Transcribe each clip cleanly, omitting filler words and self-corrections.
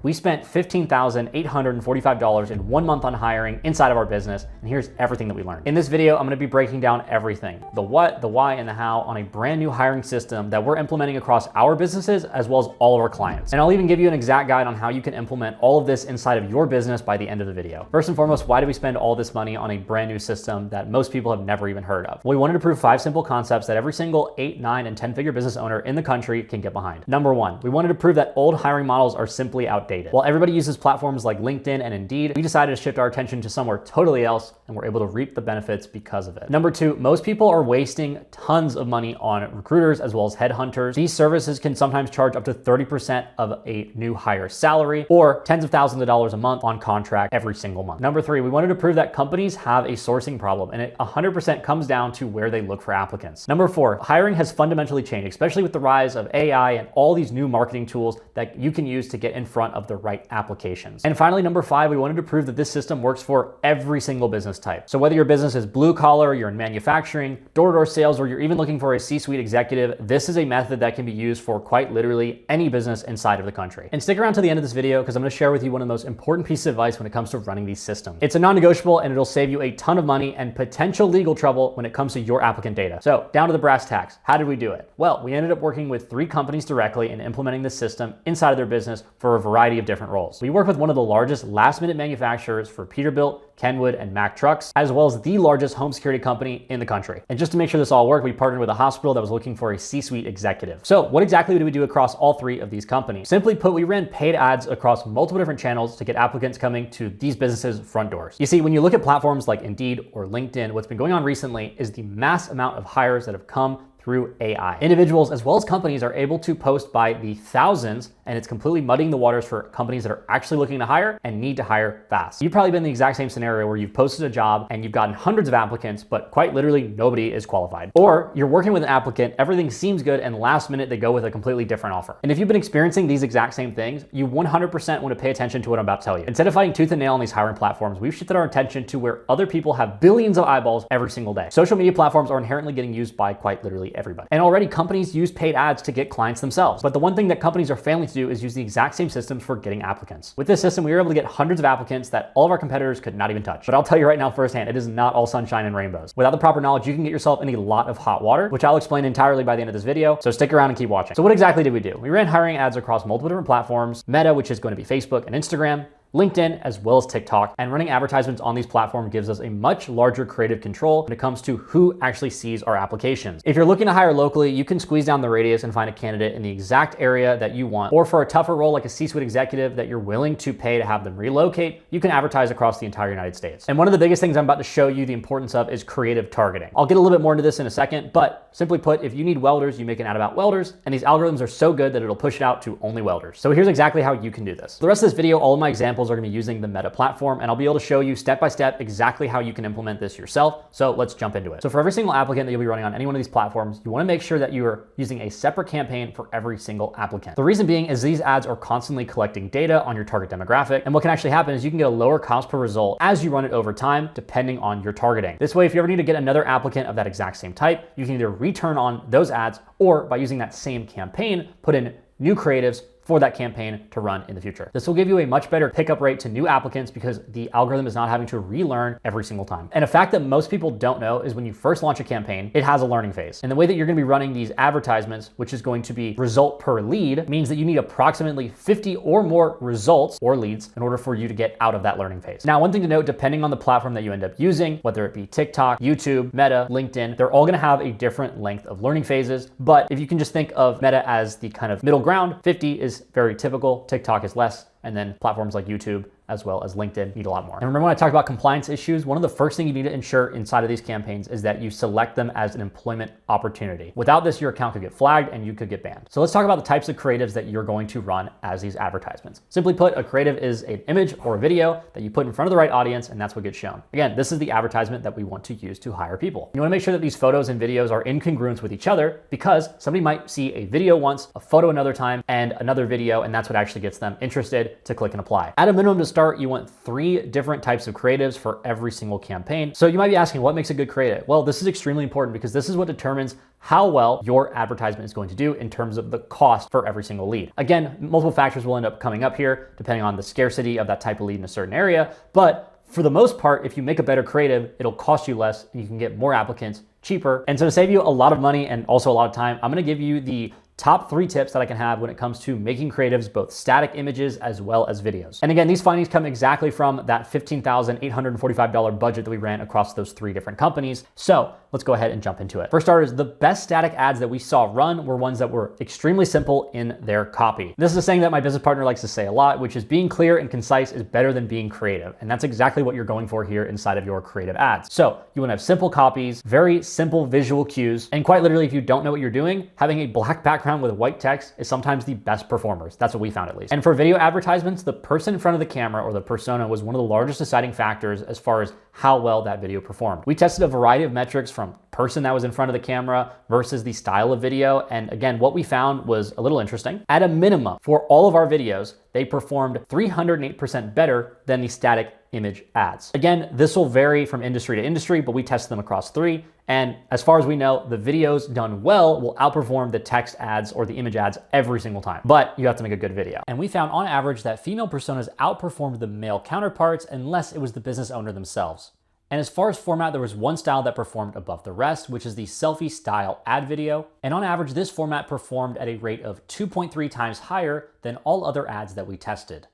We spent $15,845 in 1 month on hiring inside of our business, and here's everything that we learned. In this video, I'm gonna be breaking down everything, the what, the why, and the how on a brand new hiring system that we're implementing across our businesses as well as all of our clients. And I'll even give you an exact guide on how you can implement all of this inside of your business by the end of the video. First and foremost, why do we spend all this money on a brand new system that most people have never even heard of? Well, we wanted to prove 5 simple concepts that every single 8, 9, and 10-figure business owner in the country can get behind. Number 1, we wanted to prove that old hiring models are simply outdated. While everybody uses platforms like LinkedIn and Indeed, we decided to shift our attention to somewhere totally else, and we're able to reap the benefits because of it. Number 2, most people are wasting tons of money on recruiters as well as headhunters. These services can sometimes charge up to 30% of a new hire's salary or tens of thousands of dollars a month on contract every single month. Number 3, we wanted to prove that companies have a sourcing problem, and it 100% comes down to where they look for applicants. Number 4, hiring has fundamentally changed, especially with the rise of AI and all these new marketing tools that you can use to get in front of the right applications. And finally, number 5, we wanted to prove that this system works for every single business type. So whether your business is blue collar, you're in manufacturing, door-to-door sales, or you're even looking for a C-suite executive, this is a method that can be used for quite literally any business inside of the country. And stick around to the end of this video because I'm going to share with you one of the most important pieces of advice when it comes to running these systems. It's a non-negotiable, and it'll save you a ton of money and potential legal trouble when it comes to your applicant data. So down to the brass tacks. How did we do it? Well, we ended up working with 3 companies directly and implementing this system inside of their business for a variety of different roles. We work with one of the largest last-minute manufacturers for Peterbilt, Kenwood, and Mack trucks, as well as the largest home security company in the country. And just to make sure this all worked, we partnered with a hospital that was looking for a C-suite executive. So what exactly do we do across all 3 of these companies? Simply put, we ran paid ads across multiple different channels to get applicants coming to these businesses' front doors. You see, when you look at platforms like Indeed or LinkedIn, what's been going on recently is the mass amount of hires that have come through AI. Individuals as well as companies are able to post by the thousands, and it's completely muddying the waters for companies that are actually looking to hire and need to hire fast. You've probably been in the exact same scenario where you've posted a job and you've gotten hundreds of applicants, but quite literally nobody is qualified. Or you're working with an applicant, everything seems good, and last minute they go with a completely different offer. And if you've been experiencing these exact same things, you 100% want to pay attention to what I'm about to tell you. Instead of fighting tooth and nail on these hiring platforms, we've shifted our attention to where other people have billions of eyeballs every single day. Social media platforms are inherently getting used by quite literally everybody. And already companies use paid ads to get clients themselves. But the one thing that companies are failing to do is use the exact same systems for getting applicants. With this system, we were able to get hundreds of applicants that all of our competitors could not even touch. But I'll tell you right now firsthand, it is not all sunshine and rainbows. Without the proper knowledge, you can get yourself in a lot of hot water, which I'll explain entirely by the end of this video. So stick around and keep watching. So what exactly did we do? We ran hiring ads across multiple different platforms, Meta, which is going to be Facebook and Instagram, LinkedIn, as well as TikTok, and running advertisements on these platforms gives us a much larger creative control when it comes to who actually sees our applications. If you're looking to hire locally, you can squeeze down the radius and find a candidate in the exact area that you want. Or for a tougher role like a C-suite executive that you're willing to pay to have them relocate, you can advertise across the entire United States. And one of the biggest things I'm about to show you the importance of is creative targeting. I'll get a little bit more into this in a second, but simply put, if you need welders, you make an ad about welders, and these algorithms are so good that it'll push it out to only welders. So here's exactly how you can do this. The rest of this video, all of my examples are going to be using the Meta platform, and I'll be able to show you step by step exactly how you can implement this yourself. So let's jump into it. So for every single applicant that you'll be running on any one of these platforms, you want to make sure that you are using a separate campaign for every single applicant. The reason being is these ads are constantly collecting data on your target demographic, and what can actually happen is you can get a lower cost per result as you run it over time, depending on your targeting. This way, if you ever need to get another applicant of that exact same type, you can either return on those ads, or by using that same campaign, put in new creatives for that campaign to run in the future. This will give you a much better pickup rate to new applicants because the algorithm is not having to relearn every single time. And a fact that most people don't know is when you first launch a campaign, it has a learning phase. And the way that you're gonna be running these advertisements, which is going to be result per lead, means that you need approximately 50 or more results or leads in order for you to get out of that learning phase. Now, one thing to note, depending on the platform that you end up using, whether it be TikTok, YouTube, Meta, LinkedIn, they're all gonna have a different length of learning phases. But if you can just think of Meta as the kind of middle ground, 50 is very typical, TikTok is less, and then platforms like YouTube as well as LinkedIn need a lot more. And remember when I talked about compliance issues, one of the first things you need to ensure inside of these campaigns is that you select them as an employment opportunity. Without this, your account could get flagged and you could get banned. So let's talk about the types of creatives that you're going to run as these advertisements. Simply put, a creative is an image or a video that you put in front of the right audience, and that's what gets shown. Again, this is the advertisement that we want to use to hire people. You want to make sure that these photos and videos are in congruence with each other, because somebody might see a video once, a photo another time, and another video, and that's what actually gets them interested to click and apply. At a minimum to start start, you want 3 different types of creatives for every single campaign. So you might be asking, what makes a good creative? Well, this is extremely important because this is what determines how well your advertisement is going to do in terms of the cost for every single lead. Again, multiple factors will end up coming up here depending on the scarcity of that type of lead in a certain area. But for the most part, if you make a better creative, it'll cost you less and you can get more applicants cheaper. And so to save you a lot of money and also a lot of time, I'm gonna give you the top 3 tips that I can have when it comes to making creatives, both static images as well as videos. And again, these findings come exactly from that $15,845 budget that we ran across those 3 different companies. So let's go ahead and jump into it. For starters, the best static ads that we saw run were ones that were extremely simple in their copy. This is a saying that my business partner likes to say a lot, which is being clear and concise is better than being creative. And that's exactly what you're going for here inside of your creative ads. So you wanna have simple copies, very simple visual cues, and quite literally, if you don't know what you're doing, having a black background with white text is sometimes the best performers. That's what we found at least. And for video advertisements, the person in front of the camera or the persona was one of the largest deciding factors as far as how well that video performed. We tested a variety of metrics from person that was in front of the camera versus the style of video. And again, what we found was a little interesting. At a minimum, for all of our videos, they performed 308% better than the static image ads. Again, this will vary from industry to industry, but we tested them across 3. And as far as we know, the videos done well will outperform the text ads or the image ads every single time. But you have to make a good video. And we found on average that female personas outperformed the male counterparts unless it was the business owner themselves. And as far as format, there was one style that performed above the rest, which is the Selfie-Style ad video. And on average, this format performed at a rate of 2.3 times higher than all other ads that we tested.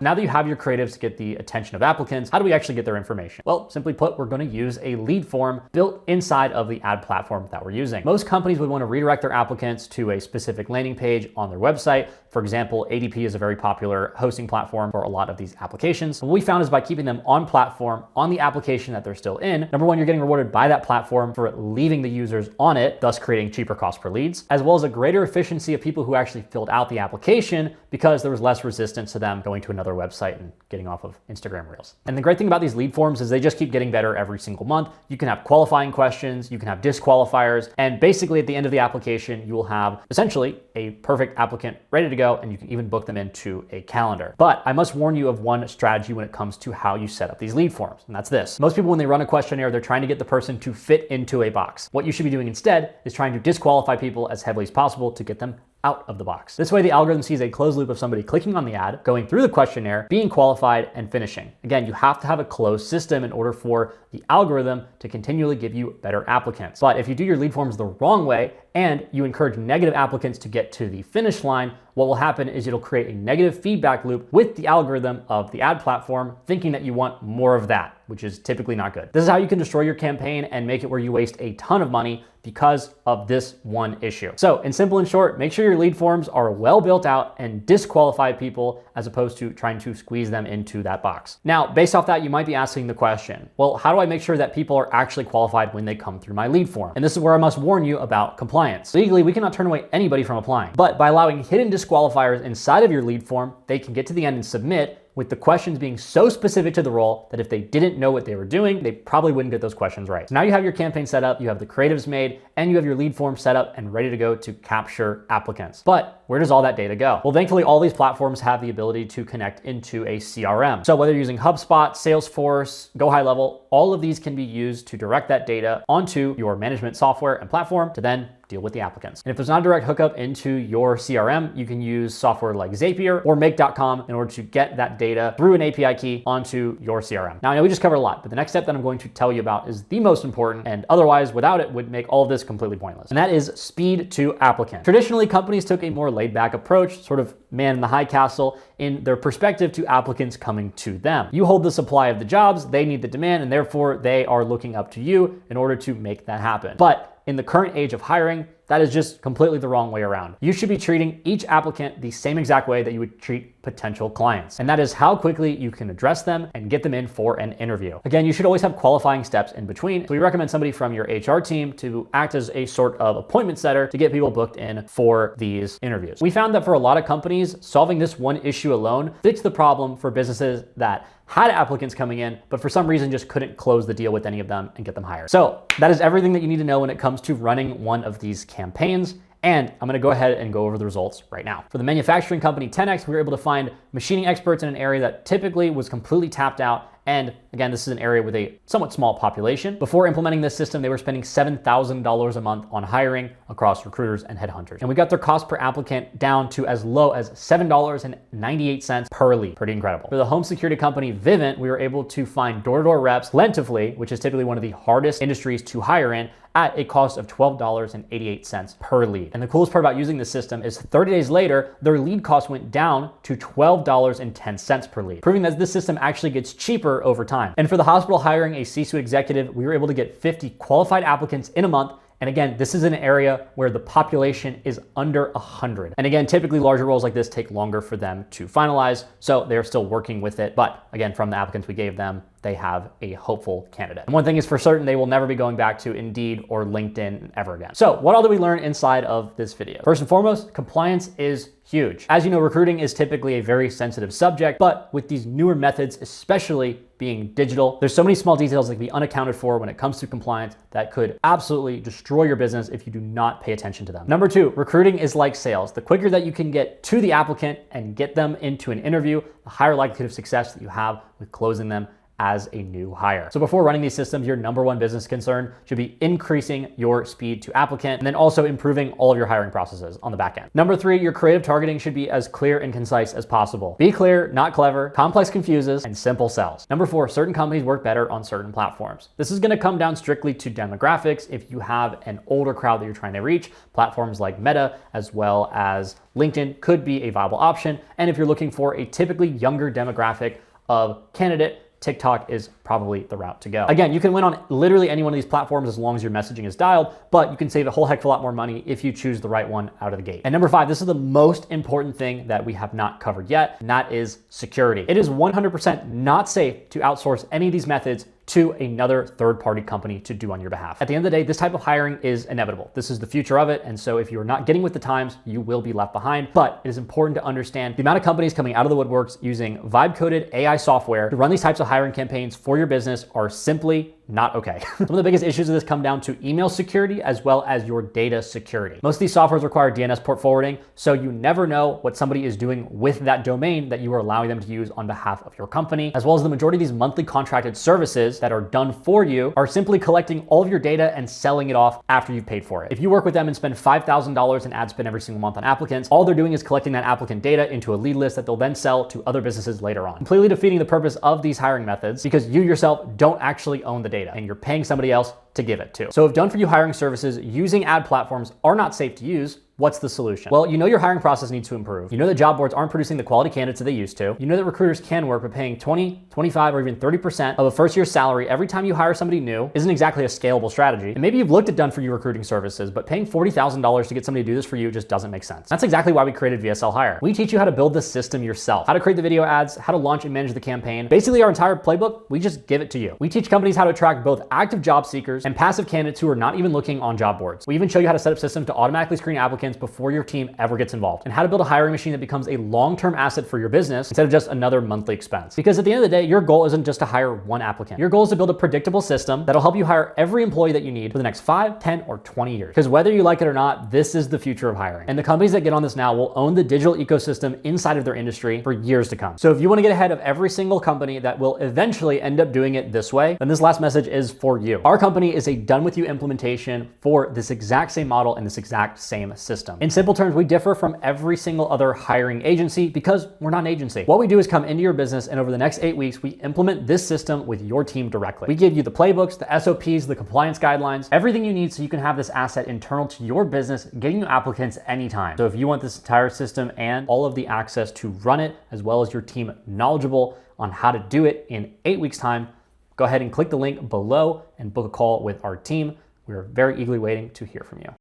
Now that you have your creatives to get the attention of applicants, how do we actually get their information? Well, simply put, we're going to use a lead form built inside of the ad platform that we're using. Most companies would want to redirect their applicants to a specific landing page on their website. For example, ADP is a very popular hosting platform for a lot of these applications. What we found is by keeping them on platform, on the application that they're still in, number one, you're getting rewarded by that platform for leaving the users on it, thus creating cheaper cost per leads, as well as a greater efficiency of people who actually filled out the application because there was less resistance to them going to another website and getting off of Instagram Reels. And the great thing about these lead forms is they just keep getting better every single month. You can have qualifying questions, you can have disqualifiers, and basically at the end of the application, you will have essentially a perfect applicant ready to go, and you can even book them into a calendar. But I must warn you of one strategy when it comes to how you set up these lead forms, and that's this. Most people, when they run a questionnaire, they're trying to get the person to fit into a box. What you should be doing instead is trying to disqualify people as heavily as possible to get them out of the box. This way, the algorithm sees a closed loop of somebody clicking on the ad, going through the questionnaire, being qualified, and finishing. Again, you have to have a closed system in order for the algorithm to continually give you better applicants. But if you do your lead forms the wrong way and you encourage negative applicants to get to the finish line, what will happen is it'll create a negative feedback loop with the algorithm of the ad platform, thinking that you want more of that, which is typically not good. This is how you can destroy your campaign and make it where you waste a ton of money because of this one issue. So in simple and short, make sure your lead forms are well built out and disqualify people as opposed to trying to squeeze them into that box. Now, based off that, you might be asking the question, well, how do I make sure that people are actually qualified when they come through my lead form? And this is where I must warn you about compliance. Legally, we cannot turn away anybody from applying, but by allowing hidden disqualifiers inside of your lead form, they can get to the end and submit, with the questions being so specific to the role that if they didn't know what they were doing, they probably wouldn't get those questions right. So now you have your campaign set up, you have the creatives made, and you have your lead form set up and ready to go to capture applicants. But where does all that data go? Well, thankfully, all these platforms have the ability to connect into a CRM. So whether you're using HubSpot, Salesforce, Go High Level, all of these can be used to direct that data onto your management software and platform to then deal with the applicants. And if there's not a direct hookup into your CRM, you can use software like Zapier or Make.com in order to get that data through an API key onto your CRM. Now, I know we just covered a lot, but the next step that I'm going to tell you about is the most important, and otherwise without it would make all of this completely pointless. And that is speed to applicant. Traditionally, companies took a more laid back approach, sort of man in the high castle in their perspective to applicants coming to them. You hold the supply of the jobs, they need the demand, and therefore they are looking up to you in order to make that happen. But in the current age of hiring, that is just completely the wrong way around. You should be treating each applicant the same exact way that you would treat potential clients. And that is how quickly you can address them and get them in for an interview. Again, you should always have qualifying steps in between. So we recommend somebody from your HR team to act as a sort of appointment setter to get people booked in for these interviews. We found that for a lot of companies, solving this one issue alone fixed the problem for businesses that had applicants coming in, but for some reason just couldn't close the deal with any of them and get them hired. So that is everything that you need to know when it comes to running one of these campaigns. And I'm gonna go ahead and go over the results right now. For the manufacturing company TENEX, we were able to find machining experts in an area that typically was completely tapped out. And again, this is an area with a somewhat small population. Before implementing this system, they were spending $7,000 a month on hiring across recruiters and headhunters. And we got their cost per applicant down to as low as $7.98 per lead. Pretty incredible. For the home security company Vivint, we were able to find door-to-door reps plentifully, which is typically one of the hardest industries to hire in, at a cost of $12.88 per lead. And the coolest part about using this system is 30 days later, their lead cost went down to $12.10 per lead, proving that this system actually gets cheaper over time. And for the hospital hiring a C-suite executive, we were able to get 50 qualified applicants in a month. And again, this is an area where the population is under 100. And again, typically larger roles like this take longer for them to finalize, so they're still working with it. But again, from the applicants we gave them, they have a hopeful candidate. And one thing is for certain, they will never be going back to Indeed or LinkedIn ever again. So what all did we learn inside of this video? First and foremost, compliance is huge. As you know, recruiting is typically a very sensitive subject, but with these newer methods, especially being digital, there's so many small details that can be unaccounted for when it comes to compliance that could absolutely destroy your business if you do not pay attention to them. Number two, recruiting is like sales. The quicker that you can get to the applicant and get them into an interview, the higher likelihood of success that you have with closing them as a new hire. So before running these systems, your number one business concern should be increasing your speed to applicant and then also improving all of your hiring processes on the back end. Number three, your creative targeting should be as clear and concise as possible. Be clear, not clever, complex confuses, and simple sells. Number four, certain companies work better on certain platforms. This is gonna come down strictly to demographics. If you have an older crowd that you're trying to reach, platforms like Meta as well as LinkedIn could be a viable option. And if you're looking for a typically younger demographic of candidate, TikTok is probably the route to go. Again, you can win on literally any one of these platforms as long as your messaging is dialed, but you can save a whole heck of a lot more money if you choose the right one out of the gate. And number five, this is the most important thing that we have not covered yet, and that is security. It is 100% not safe to outsource any of these methods to another third-party company to do on your behalf. At the end of the day, this type of hiring is inevitable. This is the future of it. And so if you're not getting with the times, you will be left behind. But it is important to understand the amount of companies coming out of the woodworks using vibe-coded AI software to run these types of hiring campaigns for your business are simply not okay. Some of the biggest issues of this come down to email security as well as your data security. Most of these softwares require DNS port forwarding, so you never know what somebody is doing with that domain that you are allowing them to use on behalf of your company, as well as the majority of these monthly contracted services that are done for you are simply collecting all of your data and selling it off after you've paid for it. If you work with them and spend $5,000 in ad spend every single month on applicants, all they're doing is collecting that applicant data into a lead list that they'll then sell to other businesses later on, completely defeating the purpose of these hiring methods because you yourself don't actually own the data and you're paying somebody else to give it to. So if done for you hiring services using ad platforms are not safe to use, what's the solution? Well, you know your hiring process needs to improve. You know that job boards aren't producing the quality candidates that they used to. You know that recruiters can work, but paying 20, 25, or even 30% of a first year salary every time you hire somebody new isn't exactly a scalable strategy. And maybe you've looked at done for you recruiting services, but paying $40,000 to get somebody to do this for you just doesn't make sense. That's exactly why we created VSL Hire. We teach you how to build the system yourself, how to create the video ads, how to launch and manage the campaign. Basically our entire playbook, we just give it to you. We teach companies how to attract both active job seekers and passive candidates who are not even looking on job boards. We even show you how to set up systems to automatically screen applicants before your team ever gets involved, and how to build a hiring machine that becomes a long-term asset for your business instead of just another monthly expense. Because at the end of the day, your goal isn't just to hire one applicant. Your goal is to build a predictable system that'll help you hire every employee that you need for the next 5, 10, or 20 years. Because whether you like it or not, this is the future of hiring. And the companies that get on this now will own the digital ecosystem inside of their industry for years to come. So if you want to get ahead of every single company that will eventually end up doing it this way, then this last message is for you. Our company is a done with you implementation for this exact same model and this exact same system. In simple terms, we differ from every single other hiring agency because we're not an agency. What we do is come into your business and over the next 8 weeks, we implement this system with your team directly. We give you the playbooks, the SOPs, the compliance guidelines, everything you need so you can have this asset internal to your business, getting you applicants anytime. So if you want this entire system and all of the access to run it, as well as your team knowledgeable on how to do it in 8 weeks time, go ahead and click the link below and book a call with our team. We're very eagerly waiting to hear from you.